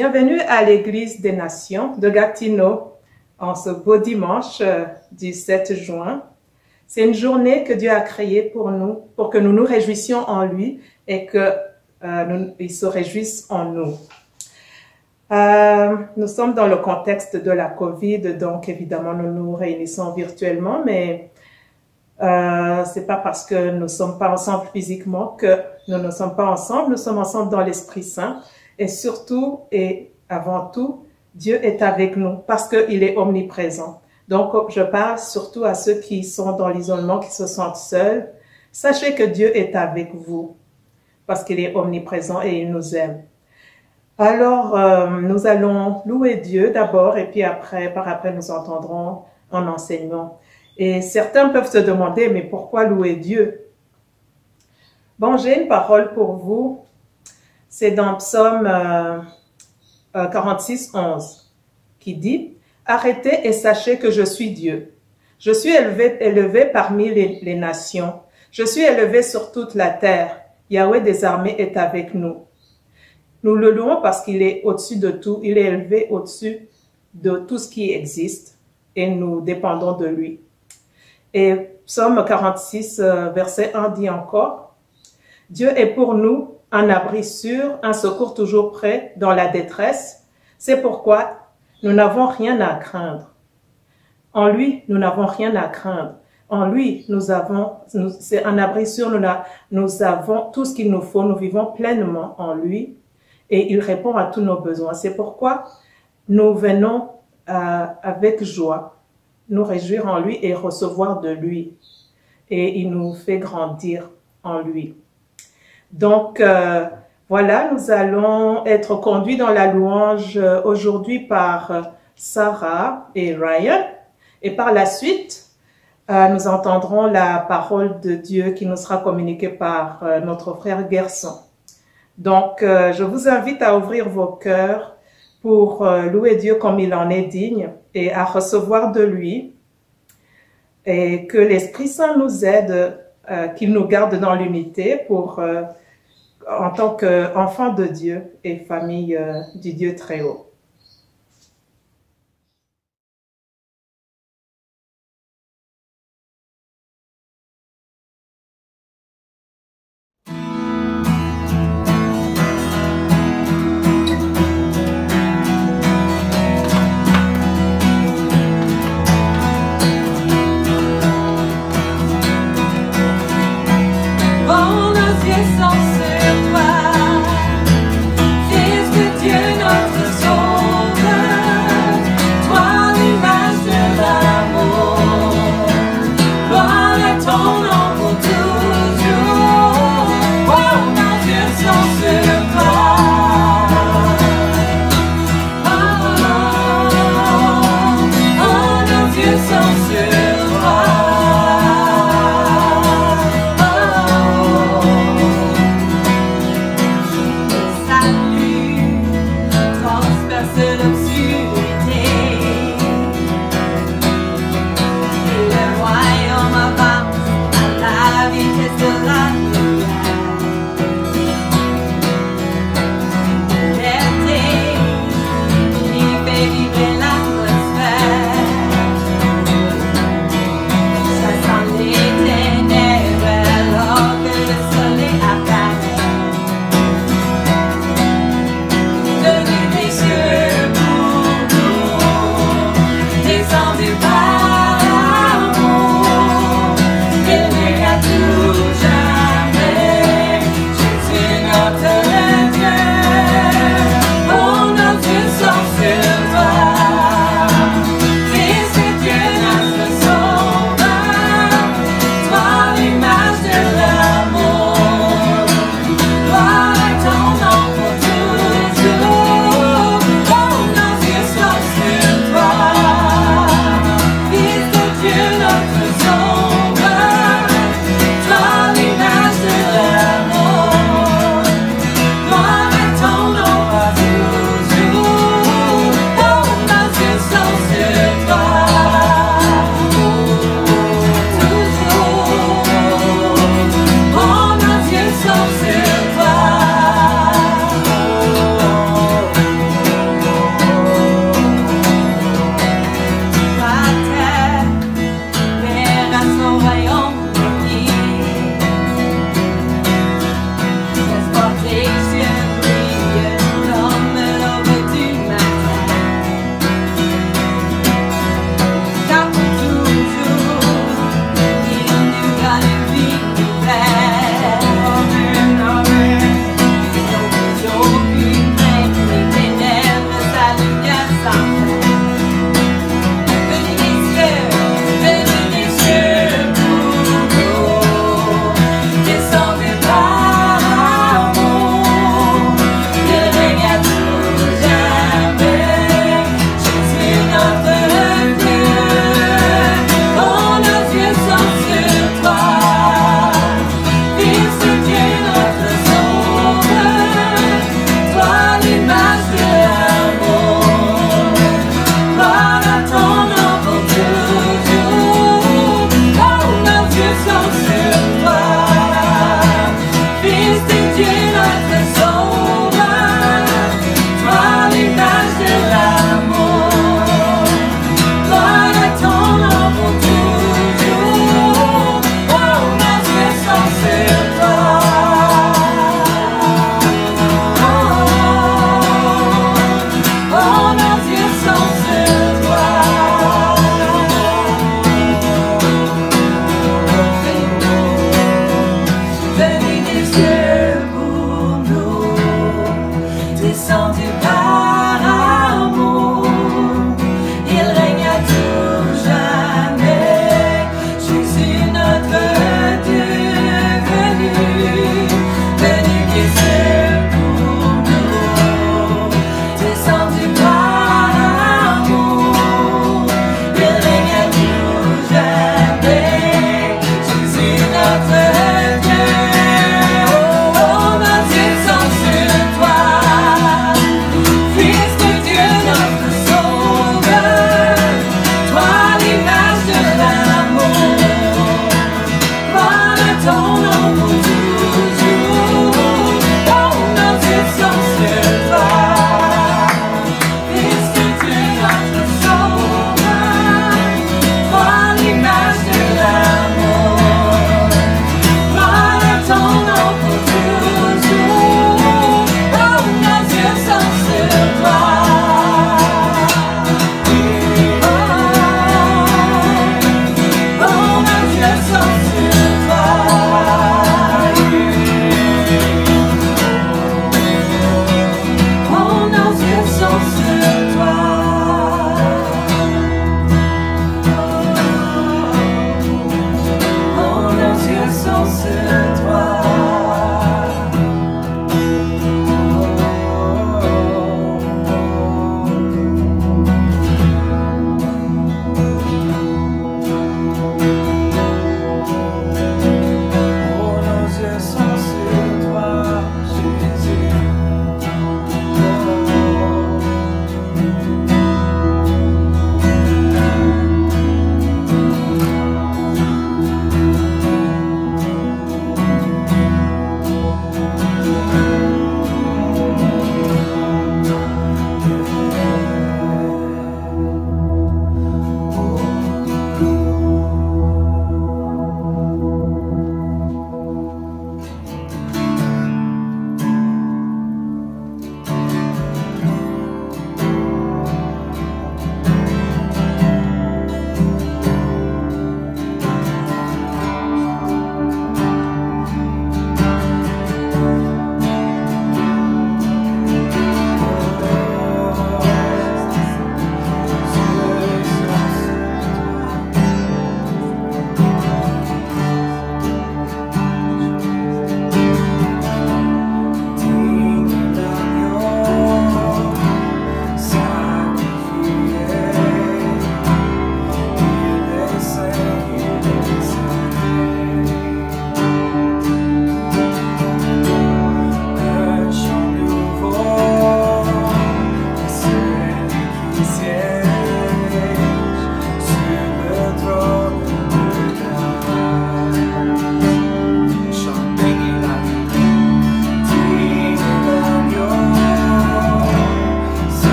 Bienvenue à l'Église des Nations de Gatineau en ce beau dimanche du 7 juin. C'est une journée que Dieu a créée pour nous, pour que nous nous réjouissions en lui et qu'il se réjouisse en nous. Nous sommes dans le contexte de la COVID, donc évidemment nous nous réunissons virtuellement, mais c'est pas parce que nous ne sommes pas ensemble physiquement que nous ne sommes pas ensemble, nous sommes ensemble dans l'Esprit Saint. Et surtout et avant tout, Dieu est avec nous parce qu'il est omniprésent. Donc, je parle surtout à ceux qui sont dans l'isolement, qui se sentent seuls. Sachez que Dieu est avec vous parce qu'il est omniprésent et il nous aime. Alors, nous allons louer Dieu d'abord et puis par après, nous entendrons un enseignement. Et certains peuvent se demander, mais pourquoi louer Dieu? Bon, j'ai une parole pour vous. C'est dans Psaume 46, 11, qui dit « Arrêtez et sachez que je suis Dieu. Je suis élevé parmi les nations. Je suis élevé sur toute la terre. Yahweh des armées est avec nous. » Nous le louons parce qu'il est au-dessus de tout. Il est élevé au-dessus de tout ce qui existe et nous dépendons de lui. Et Psaume 46, verset 1 dit encore « Dieu est pour nous un abri sûr, un secours toujours prêt dans la détresse. C'est pourquoi nous n'avons rien à craindre. En lui, nous n'avons rien à craindre. En lui, c'est un abri sûr, nous avons tout ce qu'il nous faut, nous vivons pleinement en lui et il répond à tous nos besoins. C'est pourquoi nous venons avec joie nous réjouir en lui et recevoir de lui. Et il nous fait grandir en lui. Donc, voilà, nous allons être conduits dans la louange aujourd'hui par Sarah et Ryan. Et par la suite, nous entendrons la parole de Dieu qui nous sera communiquée par notre frère Gerson. Donc, je vous invite à ouvrir vos cœurs pour louer Dieu comme il en est digne et à recevoir de lui. Et que l'Esprit Saint nous aide, qu'il nous garde dans l'unité en tant qu'enfants de Dieu et famille du Dieu très haut. Fils de Dieu, notre sauveur.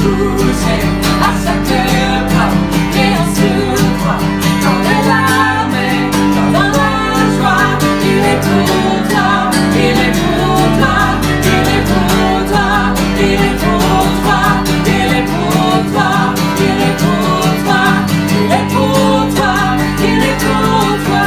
toucher à chaque pas, et en surpoids, dans les larmes et dans la joie. Il est pour toi, il est pour toi, il est pour toi, il est pour toi, il est pour toi, il est pour toi, il est pour toi, il est pour toi.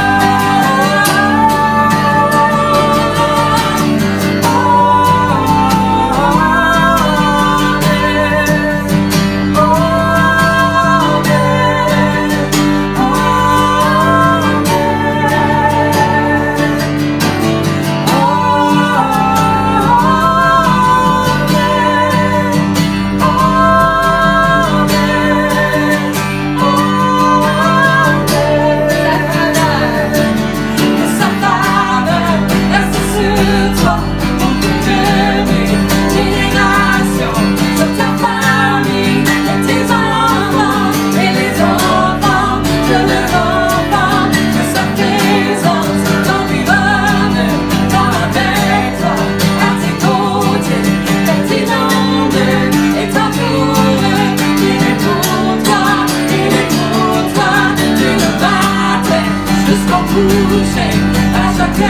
Toucher à chaque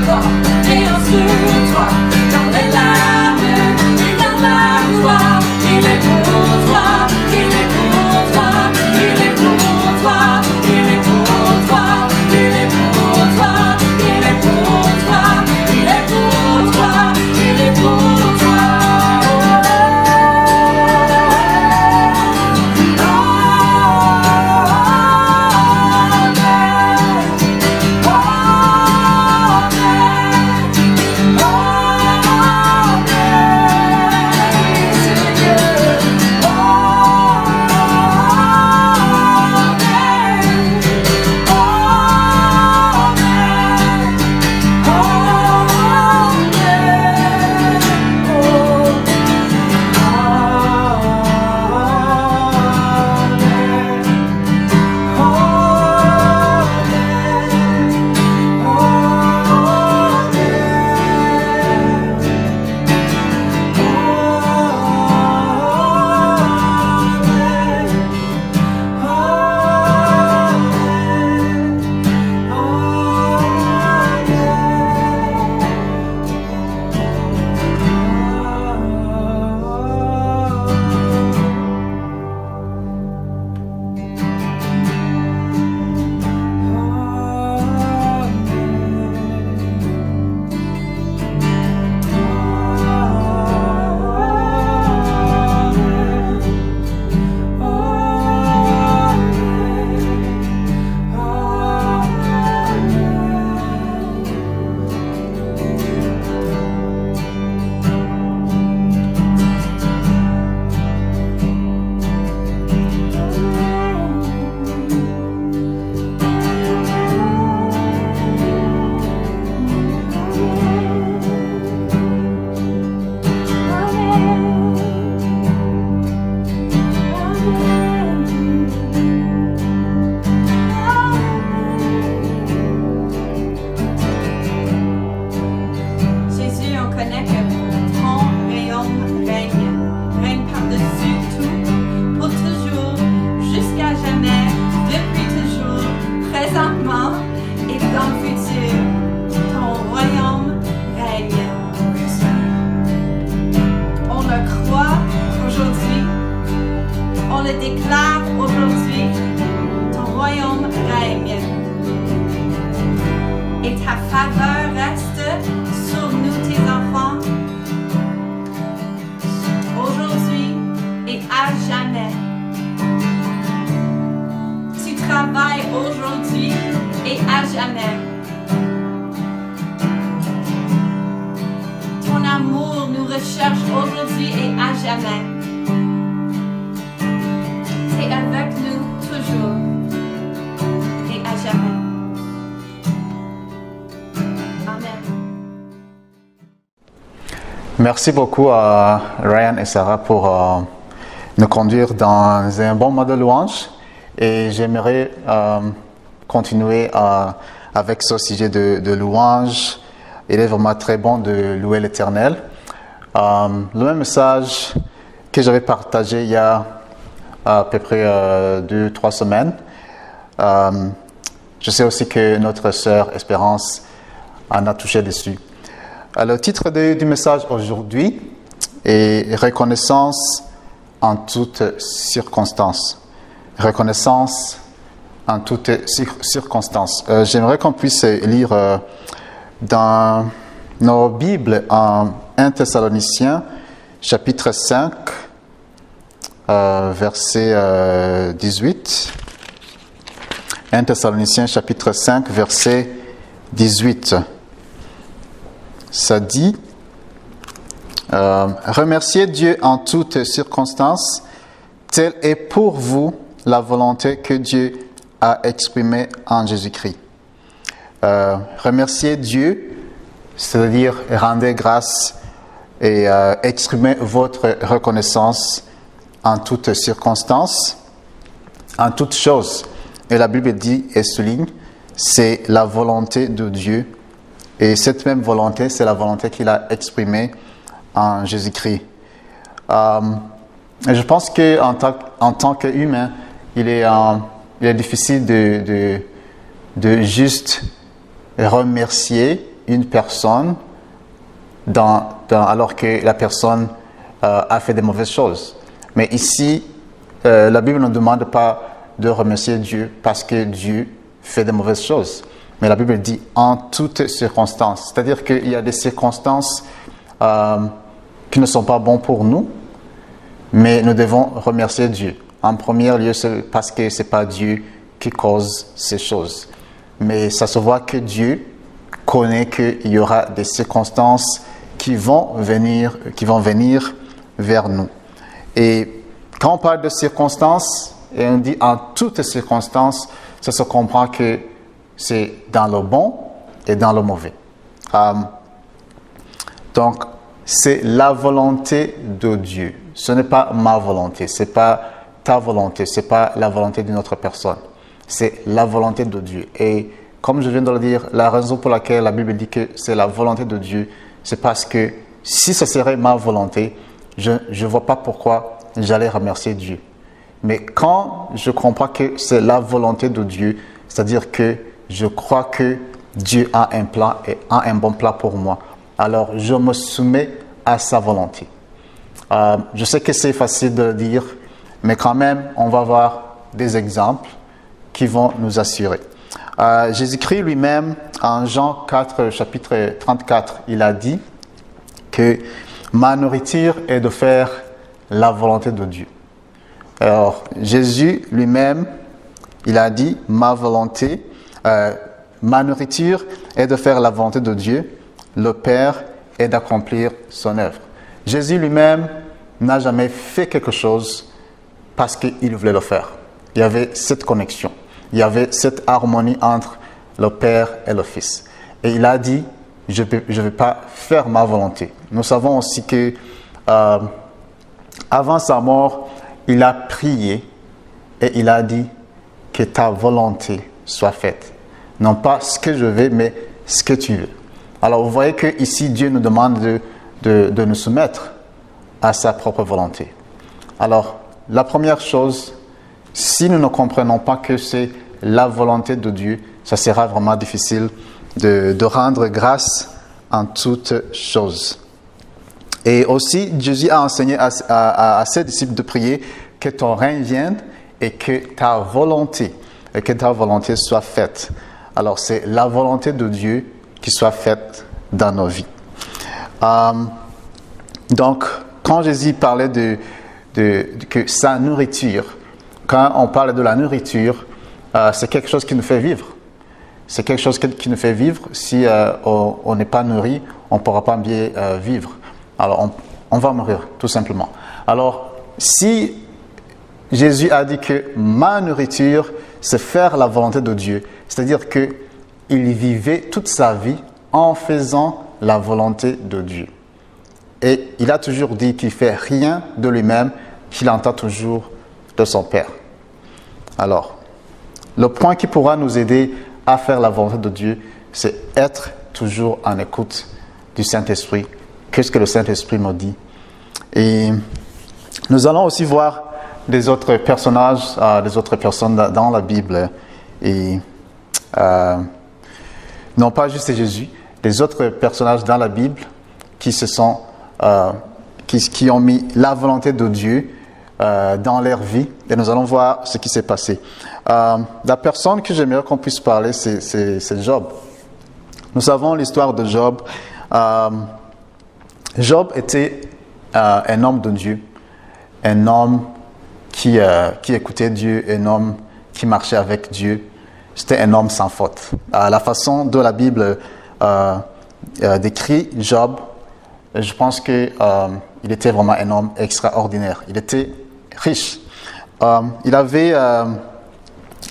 pas, et en sur toi, dans les larmes et dans la joie. Il est pour toi, il est pour toi, il est pour toi, il est pour toi, il est pour toi, il est pour toi, il est pour toi, il est pour toi. Merci beaucoup à Ryan et Sarah pour nous conduire dans un bon mode de louange. Et j'aimerais continuer avec ce sujet de louange. Il est vraiment très bon de louer l'Éternel. Le même message que j'avais partagé il y a à peu près 2-3 semaines. Je sais aussi que notre sœur Espérance en a touché dessus. Le titre du message aujourd'hui est « Reconnaissance en toutes circonstances ». Reconnaissance en toutes circonstances. J'aimerais qu'on puisse lire dans nos Bibles en 1 Thessaloniciens, chapitre 5, verset 18. 1 Thessaloniciens, chapitre 5, verset 18. Ça dit, remerciez Dieu en toutes circonstances, telle est pour vous la volonté que Dieu a exprimée en Jésus-Christ. Remerciez Dieu, c'est-à-dire rendez grâce et exprimez votre reconnaissance en toutes circonstances, en toutes choses. Et la Bible dit et souligne, c'est la volonté de Dieu. Et cette même volonté, c'est la volonté qu'il a exprimée en Jésus-Christ. Je pense qu'en tant qu'humain, il est difficile de juste remercier une personne alors que la personne a fait des mauvaises choses. Mais ici, la Bible ne demande pas de remercier Dieu parce que Dieu fait des mauvaises choses. Mais la Bible dit en toutes circonstances. C'est-à-dire qu'il y a des circonstances qui ne sont pas bonnes pour nous, mais nous devons remercier Dieu. En premier lieu, c'est parce que ce n'est pas Dieu qui cause ces choses. Mais ça se voit que Dieu connaît qu'il y aura des circonstances qui vont venir vers nous. Et quand on parle de circonstances, et on dit en toutes circonstances, ça se comprend que c'est dans le bon et dans le mauvais. Donc, c'est la volonté de Dieu. Ce n'est pas ma volonté, ce n'est pas ta volonté, ce n'est pas la volonté d'une autre personne. C'est la volonté de Dieu. Et comme je viens de le dire, la raison pour laquelle la Bible dit que c'est la volonté de Dieu, c'est parce que si ce serait ma volonté, je ne vois pas pourquoi j'allais remercier Dieu. Mais quand je comprends que c'est la volonté de Dieu, c'est-à-dire que je crois que Dieu a un plan et a un bon plan pour moi, alors je me soumets à sa volonté. Je sais que c'est facile de le dire, mais quand même, on va voir des exemples qui vont nous assurer. Jésus-Christ lui-même, en Jean 4, chapitre 34, il a dit que ma nourriture est de faire la volonté de Dieu. Alors, Jésus lui-même, il a dit, ma nourriture est de faire la volonté de Dieu, le Père est d'accomplir son œuvre. Jésus lui-même n'a jamais fait quelque chose parce qu'il voulait le faire. Il y avait cette connexion, il y avait cette harmonie entre le Père et le Fils. Et il a dit, je ne vais pas faire ma volonté. Nous savons aussi que avant sa mort, il a prié et il a dit que ta volonté soit faite. Non pas ce que je veux, mais ce que tu veux. Alors vous voyez que ici Dieu nous demande de nous soumettre à sa propre volonté. Alors la première chose, si nous ne comprenons pas que c'est la volonté de Dieu, ça sera vraiment difficile de rendre grâce en toutes choses. Et aussi, Jésus a enseigné à ses disciples de prier que ton règne vienne et que ta volonté soit faite. Alors, c'est la volonté de Dieu qui soit faite dans nos vies. Donc, quand Jésus parlait que sa nourriture, quand on parle de la nourriture, c'est quelque chose qui nous fait vivre. C'est quelque chose qui nous fait vivre. Si on n'est pas nourri, on ne pourra pas bien vivre. Alors, on va mourir, tout simplement. Alors, si Jésus a dit que ma nourriture, c'est faire la volonté de Dieu, c'est-à-dire qu'il vivait toute sa vie en faisant la volonté de Dieu. Et il a toujours dit qu'il ne fait rien de lui-même, qu'il entend toujours de son Père. Alors, le point qui pourra nous aider à faire la volonté de Dieu, c'est être toujours en écoute du Saint-Esprit. Qu'est-ce que le Saint-Esprit me dit? Et Nous allons aussi voir des autres personnages, des autres personnes dans la Bible. Et non pas juste Jésus, des autres personnages dans la Bible qui ont mis la volonté de Dieu dans leur vie. Et nous allons voir ce qui s'est passé. La personne que j'aimerais qu'on puisse parler, c'est Job. Nous savons l'histoire de Job. Job était un homme de Dieu, un homme qui écoutait Dieu, un homme qui marchait avec Dieu. C'était un homme sans faute. La façon dont la Bible décrit Job, je pense qu'il était vraiment un homme extraordinaire. Il était riche. Il avait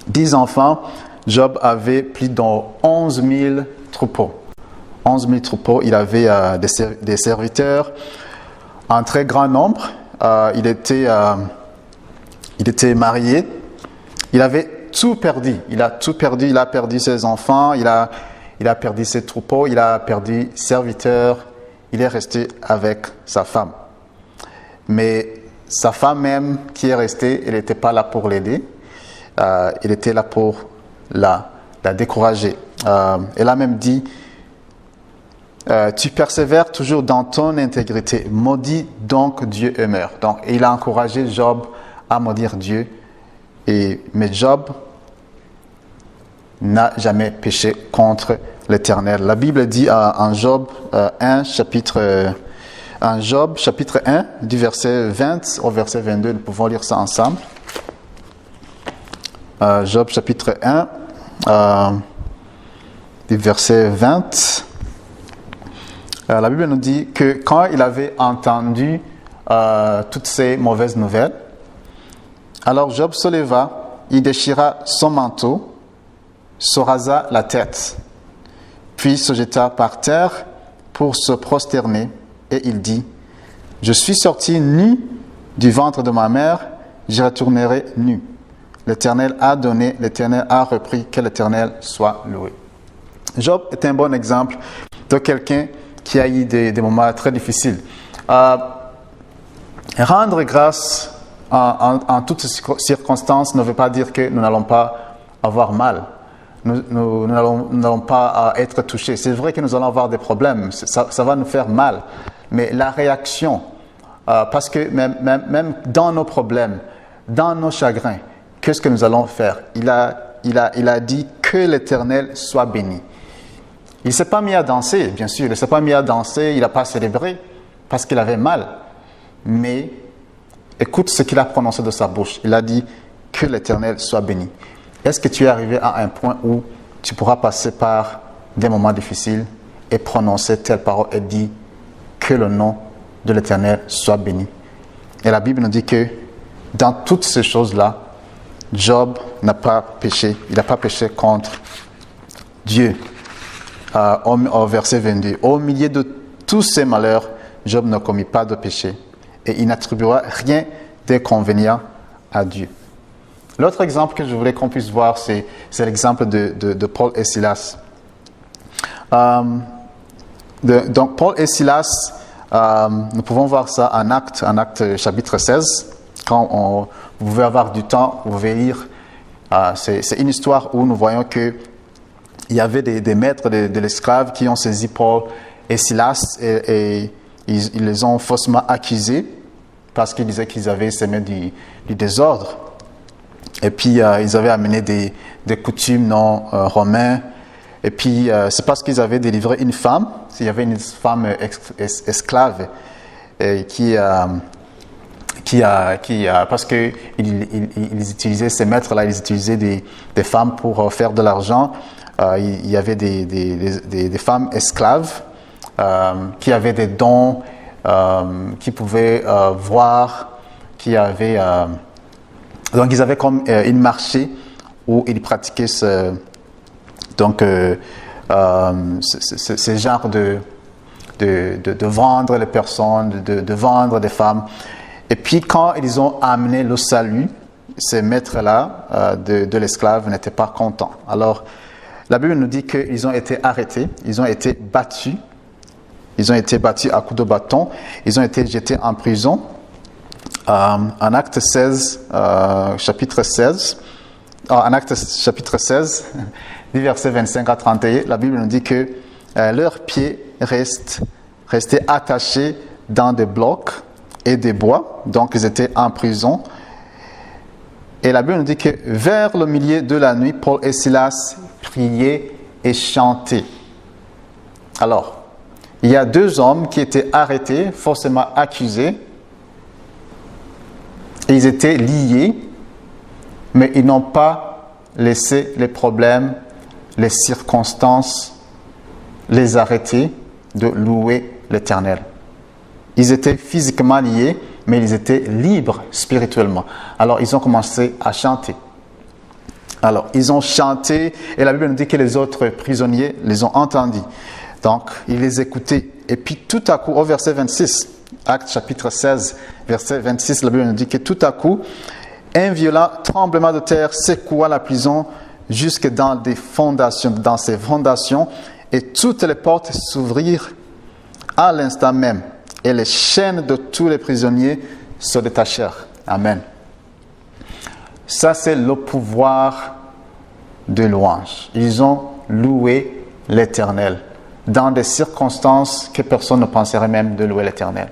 10 enfants. Job avait plus de 11 000 troupeaux. 11 000 troupeaux. Il avait des serviteurs en très grand nombre. Il était marié. Il avait tout perdu. Il a tout perdu. Il a perdu ses enfants. Il a perdu ses troupeaux. Il a perdu ses serviteurs. Il est resté avec sa femme. Mais sa femme même qui est restée, elle n'était pas là pour l'aider. Elle était là pour la décourager. Elle a même dit, tu persévères toujours dans ton intégrité. Maudis donc Dieu et meurs. Donc, il a encouragé Job à maudire Dieu. Mais Job n'a jamais péché contre l'Éternel. La Bible dit en Job 1, chapitre 1, du verset 20 au verset 22, nous pouvons lire ça ensemble. Job chapitre 1, du verset 20. La Bible nous dit que quand il avait entendu toutes ces mauvaises nouvelles, alors Job se leva, il déchira son manteau, se rasa la tête, puis se jeta par terre pour se prosterner, et il dit, « Je suis sorti nu du ventre de ma mère, je retournerai nu. L'Éternel a donné, l'Éternel a repris, que l'Éternel soit loué. » Job est un bon exemple de quelqu'un qui a eu des moments très difficiles. Rendre grâce en toutes circonstances ne veut pas dire que nous n'allons pas avoir mal. Nous n'allons pas être touchés. C'est vrai que nous allons avoir des problèmes. Ça va nous faire mal. Mais la réaction, parce que même dans nos problèmes, dans nos chagrins, qu'est-ce que nous allons faire? Il a dit que l'Éternel soit béni. Il ne s'est pas mis à danser, bien sûr. Il ne s'est pas mis à danser, il n'a pas célébré parce qu'il avait mal. Mais écoute ce qu'il a prononcé de sa bouche. Il a dit que l'Éternel soit béni. Est-ce que tu es arrivé à un point où tu pourras passer par des moments difficiles et prononcer telle parole et dire que le nom de l'Éternel soit béni? Et la Bible nous dit que dans toutes ces choses-là, Job n'a pas péché. Il n'a pas péché contre Dieu. Au verset 22, au milieu de tous ces malheurs, Job ne commit pas de péché et il n'attribuera rien d'inconvénient à Dieu. L'autre exemple que je voulais qu'on puisse voir, c'est l'exemple de Paul et Silas. Donc Paul et Silas, nous pouvons voir ça en Actes chapitre 16. Quand vous pouvez avoir du temps, vous pouvez lire. C'est une histoire où nous voyons que il y avait des maîtres de l'esclave qui ont saisi Paul et Silas et ils les ont faussement accusés parce qu'ils disaient qu'ils avaient semé du désordre. Et puis, ils avaient amené des coutumes non romaines. Et puis, c'est parce qu'ils avaient délivré une femme. Il y avait une femme esclave parce qu'ils utilisaient, ces maîtres-là, ils utilisaient des femmes pour faire de l'argent. Il y avait des femmes esclaves qui avaient des dons, qui pouvaient voir, qui avaient... donc, ils avaient comme une marché où ils pratiquaient ce genre de vendre les personnes, de vendre des femmes. Et puis, quand ils ont amené le salut, ces maîtres-là de l'esclave n'étaient pas contents. Alors, la Bible nous dit qu'ils ont été arrêtés, ils ont été battus. Ils ont été battus à coups de bâton, ils ont été jetés en prison. en Acte 16, chapitre 16, en Acte chapitre 16, du verset 25 à 31, la Bible nous dit que leurs pieds restaient attachés dans des blocs et des bois, donc ils étaient en prison. Et la Bible nous dit que vers le milieu de la nuit, Paul et Silas priaient et chantaient. Alors, il y a deux hommes qui étaient arrêtés, forcément accusés, et ils étaient liés, mais ils n'ont pas laissé les problèmes, les circonstances, les arrêter de louer l'Éternel. Ils étaient physiquement liés, mais ils étaient libres spirituellement. Alors, ils ont commencé à chanter. Alors, ils ont chanté, et la Bible nous dit que les autres prisonniers les ont entendus. Donc, ils les écoutaient. Et puis, tout à coup, au verset 26, Acte chapitre 16, verset 26, la Bible nous dit que tout à coup, un violent tremblement de terre secoua la prison jusque dans des fondations, dans ses fondations, et toutes les portes s'ouvrirent à l'instant même. Et les chaînes de tous les prisonniers se détachèrent. Amen. Ça, c'est le pouvoir de louange. Ils ont loué l'Éternel dans des circonstances que personne ne penserait même de louer l'Éternel.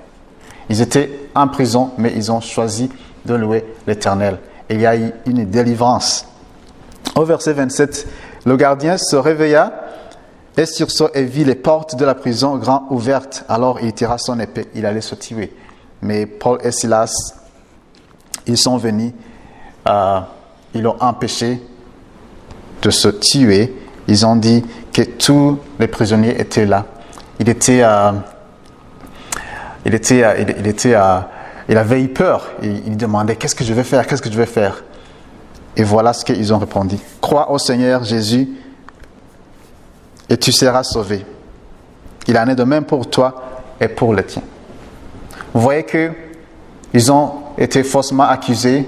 Ils étaient en prison, mais ils ont choisi de louer l'Éternel. Et il y a eu une délivrance. Au verset 27, le gardien se réveilla et sursaut et vit les portes de la prison grand ouvertes. Alors il tira son épée, il allait se tuer. Mais Paul et Silas, ils sont venus, ils l'ont empêché de se tuer. Ils ont dit que tous les prisonniers étaient là. Il avait eu peur. Il demandait, qu'est-ce que je vais faire? Qu'est-ce que je vais faire? Et voilà ce qu'ils ont répondu. Crois au Seigneur Jésus et tu seras sauvé. Il en est de même pour toi et pour les tiens. Vous voyez qu'ils ont été faussement accusés.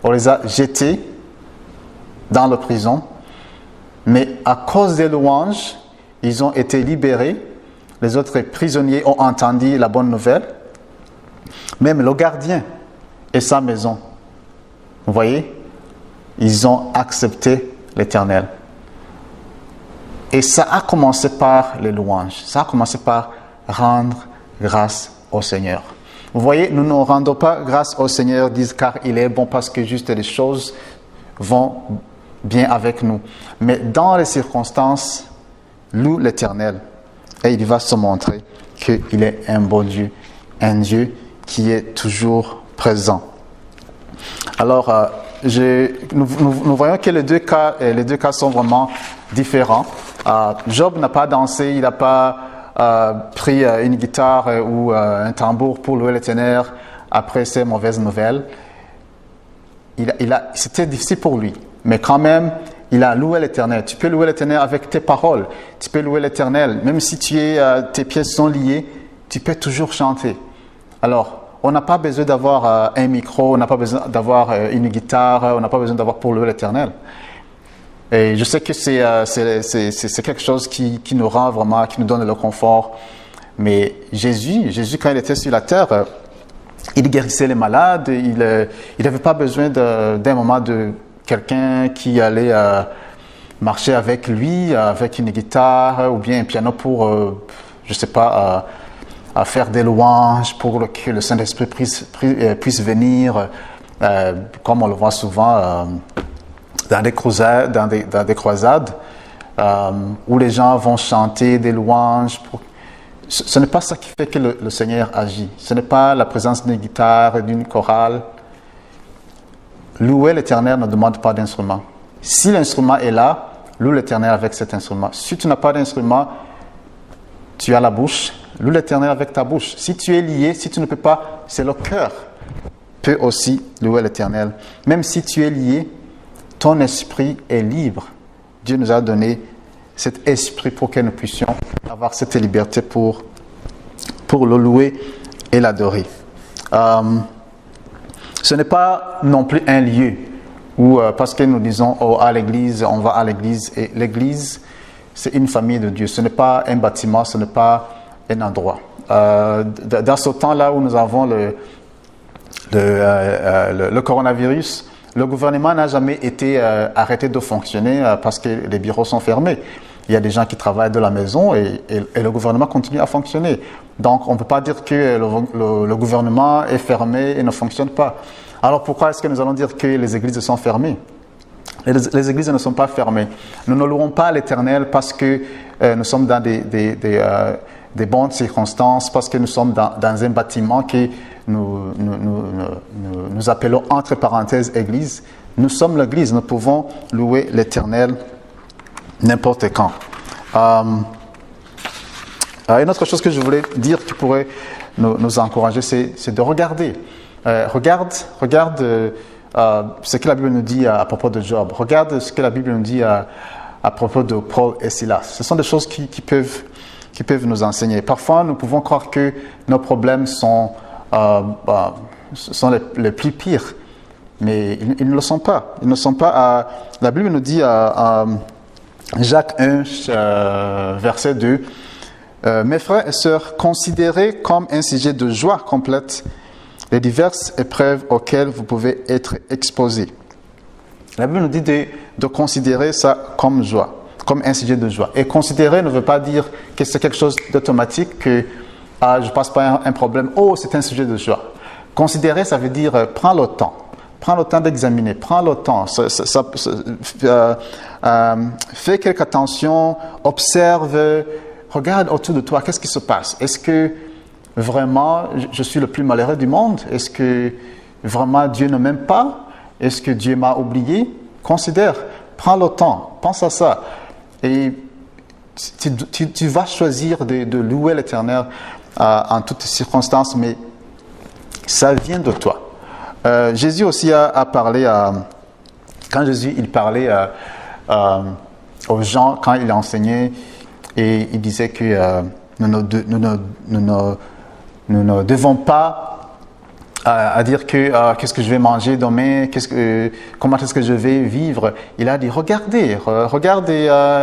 On les a jetés dans la prison. Mais à cause des louanges, ils ont été libérés. Les autres prisonniers ont entendu la bonne nouvelle. Même le gardien et sa maison. Vous voyez, ils ont accepté l'Éternel. Et ça a commencé par les louanges. Ça a commencé par rendre grâce au Seigneur. Vous voyez, nous ne rendons pas grâce au Seigneur, disent car il est bon, parce que juste les choses vont bien avec nous. Mais dans les circonstances, loue l'Éternel. Et il va se montrer qu'il est un bon Dieu. Un Dieu qui est toujours présent. Alors, nous voyons que les deux cas sont vraiment différents. Job n'a pas dansé, il n'a pas pris une guitare ou un tambour pour louer l'Éternel après ces mauvaises nouvelles. C'était difficile pour lui, mais quand même, il a loué l'Éternel. Tu peux louer l'Éternel avec tes paroles. Tu peux louer l'Éternel. Même si tes pieds sont liés, tu peux toujours chanter. Alors, on n'a pas besoin d'avoir un micro, on n'a pas besoin d'avoir une guitare, on n'a pas besoin d'avoir pour louer l'Éternel. Et je sais que c'est quelque chose qui nous rend vraiment, qui nous donne le confort. Mais Jésus, quand il était sur la terre, il guérissait les malades, il n'avait pas besoin d'un moment de quelqu'un qui allait marcher avec lui, avec une guitare ou bien un piano pour, je ne sais pas, à faire des louanges pour que le Saint-Esprit puisse venir, comme on le voit souvent dans des croisades, où les gens vont chanter des louanges. Ce n'est pas ça qui fait que le Seigneur agit. Ce n'est pas la présence d'une guitare, d'une chorale. Louer l'Éternel ne demande pas d'instrument. Si l'instrument est là, loue l'Éternel avec cet instrument. Si tu n'as pas d'instrument, tu as la bouche, loue l'Éternel avec ta bouche. Si tu es lié, si tu ne peux pas, c'est le cœur peut aussi louer l'Éternel. Même si tu es lié, ton esprit est libre. Dieu nous a donné cet esprit pour que nous puissions avoir cette liberté pour le louer et l'adorer. Ce n'est pas non plus un lieu où, parce que nous disons à l'église, on va à l'église, et l'église, c'est une famille de Dieu. Ce n'est pas un bâtiment, ce n'est pas un endroit. Dans ce temps-là où nous avons le coronavirus, le gouvernement n'a jamais été arrêté de fonctionner parce que les bureaux sont fermés. Il y a des gens qui travaillent de la maison et le gouvernement continue à fonctionner. Donc, on ne peut pas dire que le gouvernement est fermé et ne fonctionne pas. Alors, pourquoi est-ce que nous allons dire que les églises sont fermées? Les églises ne sont pas fermées. Nous ne louons pas l'Éternel parce que nous sommes dans des bonnes circonstances, parce que nous sommes dans un bâtiment que nous appelons entre parenthèses église. Nous sommes l'église, nous pouvons louer l'Éternel n'importe quand. Une autre chose que je voulais dire qui pourrait nous encourager, c'est de regarder. Regarde ce que la Bible nous dit à propos de Job. Regarde ce que la Bible nous dit à propos de Paul et Silas. Ce sont des choses qui peuvent nous enseigner. Parfois, nous pouvons croire que nos problèmes sont les plus pires, mais ils ne le sont pas. Ils ne sont pas. La Bible nous dit à Jacques 1, verset 2, mes frères et sœurs, considérez comme un sujet de joie complète les diverses épreuves auxquelles vous pouvez être exposés. La Bible nous dit de considérer ça comme joie, comme un sujet de joie. Et considérer ne veut pas dire que c'est quelque chose d'automatique, que je passe par un problème, c'est un sujet de joie. Considérer, ça veut dire prends le temps. Prends le temps d'examiner, prends le temps. Fais quelque attention, observe, regarde autour de toi, qu'est-ce qui se passe? Est-ce que vraiment je suis le plus malheureux du monde? Est-ce que vraiment Dieu ne m'aime pas? Est-ce que Dieu m'a oublié? Considère, prends le temps, pense à ça. Et tu vas choisir de louer l'Éternel en toutes circonstances, mais ça vient de toi. Jésus aussi a parlé, quand Jésus il parlait aux gens, quand il enseignait, et il disait que nous ne devons pas à dire que qu'est-ce que je vais manger demain, comment est-ce que je vais vivre. Il a dit regardez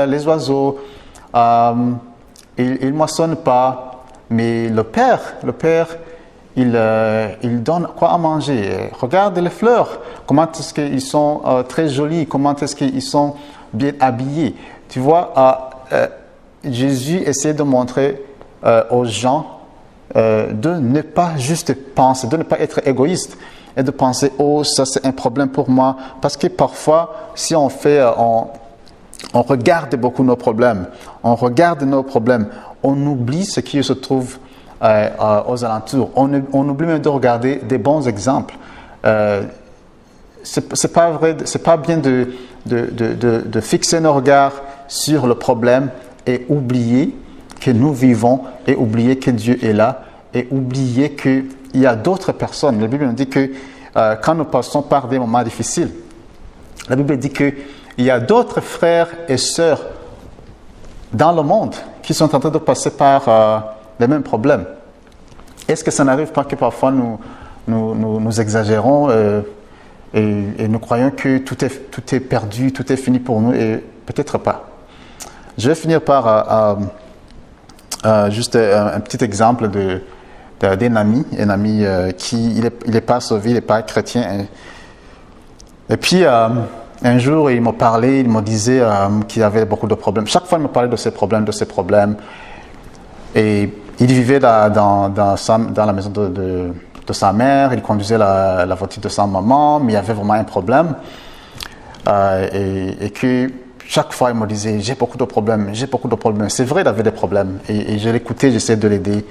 les oiseaux, ils ne moissonnent pas, mais le Père il donne quoi à manger. Regarde les fleurs, comment est-ce qu'ils sont très jolis, comment est-ce qu'ils sont bien habillés. Tu vois, Jésus essaie de montrer aux gens de ne pas juste penser, de ne pas être égoïste et de penser ça c'est un problème pour moi, parce que parfois si on regarde beaucoup nos problèmes, on oublie ce qui se trouve aux alentours, on oublie même de regarder des bons exemples. C'est pas vrai, c'est pas bien de fixer nos regards sur le problème et oublier que nous vivons, et oublier que Dieu est là, et oublier qu'il y a d'autres personnes. La Bible nous dit que quand nous passons par des moments difficiles, la Bible dit qu'il y a d'autres frères et sœurs dans le monde qui sont en train de passer par les mêmes problèmes. Est-ce que ça n'arrive pas que parfois nous exagérons et nous croyons que tout est perdu, tout est fini pour nous, et peut-être pas. Je vais finir par juste un petit exemple d'un ami, qui il n'est pas sauvé, il n'est pas chrétien. Et puis un jour il m'a parlé, il me disait qu'il avait beaucoup de problèmes. Chaque fois il me parlait de ses problèmes. Et il vivait dans la maison de sa mère, il conduisait la voiture de sa maman, mais il y avait vraiment un problème. Et que chaque fois, il me disait, j'ai beaucoup de problèmes. C'est vrai, il avait des problèmes. Et je l'écoutais, j'essayais de l'aider.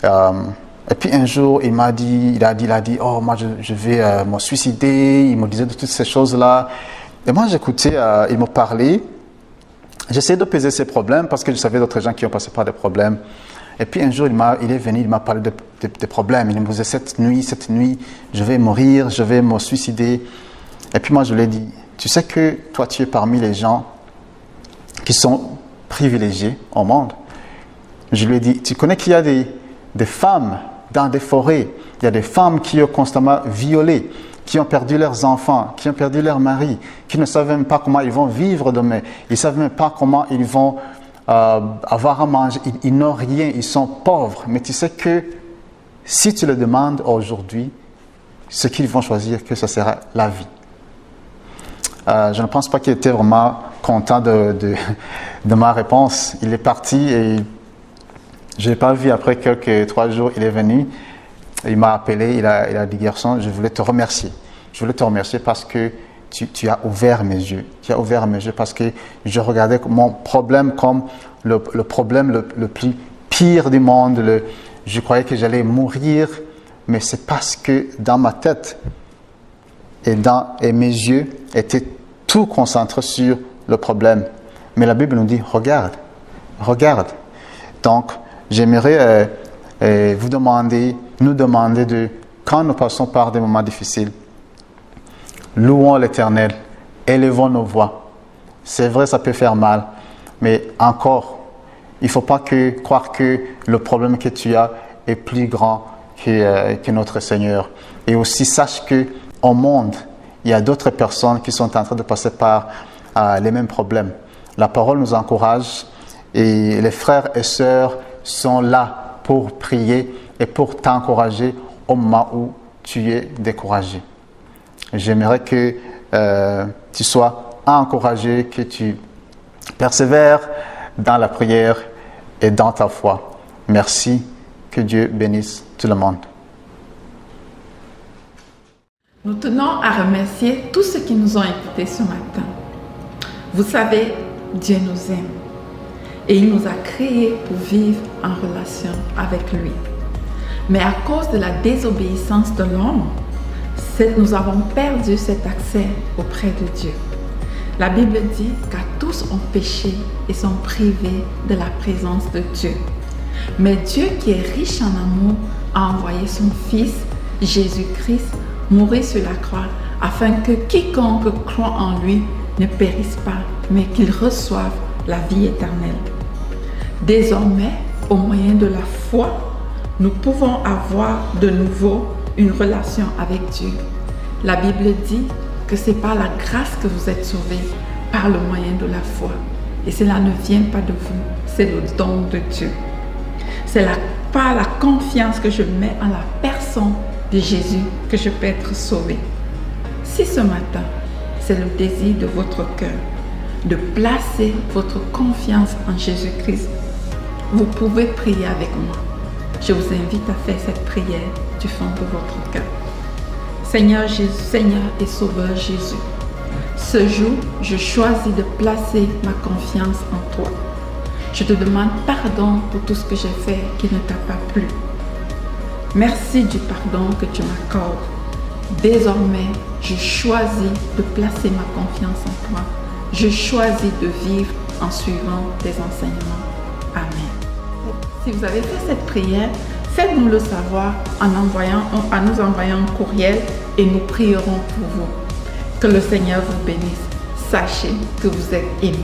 Et puis un jour, il a dit, oh, moi, je vais me suicider. Il me disait de toutes ces choses-là. Et moi, j'écoutais, il me parlait. J'essayais de peser ses problèmes parce que je savais d'autres gens qui ont passé par des problèmes. Et puis un jour, il est venu, il m'a parlé des problèmes. Il me disait, cette nuit, je vais mourir, je vais me suicider. Et puis moi, je lui ai dit, tu sais que toi, tu es parmi les gens qui sont privilégiés au monde. Je lui ai dit, tu connais qu'il y a des femmes dans des forêts, il y a des femmes qui ont constamment violé, qui ont perdu leurs enfants, qui ont perdu leur mari, qui ne savent même pas comment ils vont vivre demain. Ils ne savent même pas comment ils vont avoir à manger. Ils n'ont rien, ils sont pauvres. Mais tu sais que si tu le demandes aujourd'hui, ce qu'ils vont choisir, que ce sera la vie. Je ne pense pas qu'il était vraiment content de ma réponse. Il est parti et je ne l'ai pas vu après quelques 3 jours. Il est venu, il m'a appelé, il a dit, garçon, je voulais te remercier. Je voulais te remercier parce que tu as ouvert mes yeux. Tu as ouvert mes yeux parce que je regardais mon problème comme le problème le plus pire du monde. Je croyais que j'allais mourir, mais c'est parce que dans ma tête et mes yeux étaient tout concentrés sur le problème. Mais la Bible nous dit, regarde, regarde. Donc, j'aimerais nous demander quand nous passons par des moments difficiles, louons l'Éternel, élevons nos voix. C'est vrai, ça peut faire mal, mais encore, il ne faut pas croire que le problème que tu as est plus grand que notre Seigneur. Et aussi, sache qu'au monde, il y a d'autres personnes qui sont en train de passer par les mêmes problèmes. La parole nous encourage et les frères et sœurs sont là pour prier et pour t'encourager au moment où tu es découragé. J'aimerais que tu sois encouragé, que tu persévères dans la prière et dans ta foi. Merci, que Dieu bénisse tout le monde. Nous tenons à remercier tous ceux qui nous ont écoutés ce matin. Vous savez, Dieu nous aime et il nous a créés pour vivre en relation avec lui. Mais à cause de la désobéissance de l'homme, nous avons perdu cet accès auprès de Dieu. La Bible dit car tous ont péché et sont privés de la présence de Dieu. Mais Dieu qui est riche en amour a envoyé son Fils, Jésus-Christ, mourir sur la croix afin que quiconque croit en lui ne périsse pas, mais qu'il reçoive la vie éternelle. Désormais, au moyen de la foi, nous pouvons avoir de nouveau une relation avec Dieu. La Bible dit que c'est par la grâce que vous êtes sauvés, par le moyen de la foi. Et cela ne vient pas de vous, c'est le don de Dieu. C'est par la confiance que je mets en la personne de Jésus que je peux être sauvé. Si ce matin, c'est le désir de votre cœur de placer votre confiance en Jésus-Christ, vous pouvez prier avec moi. Je vous invite à faire cette prière du fond de votre cœur. Seigneur Jésus, Seigneur et Sauveur Jésus, ce jour, je choisis de placer ma confiance en toi. Je te demande pardon pour tout ce que j'ai fait qui ne t'a pas plu. Merci du pardon que tu m'accordes. Désormais, je choisis de placer ma confiance en toi. Je choisis de vivre en suivant tes enseignements. Amen. Si vous avez fait cette prière, faites-nous le savoir en nous envoyant un courriel et nous prierons pour vous. Que le Seigneur vous bénisse. Sachez que vous êtes aimés.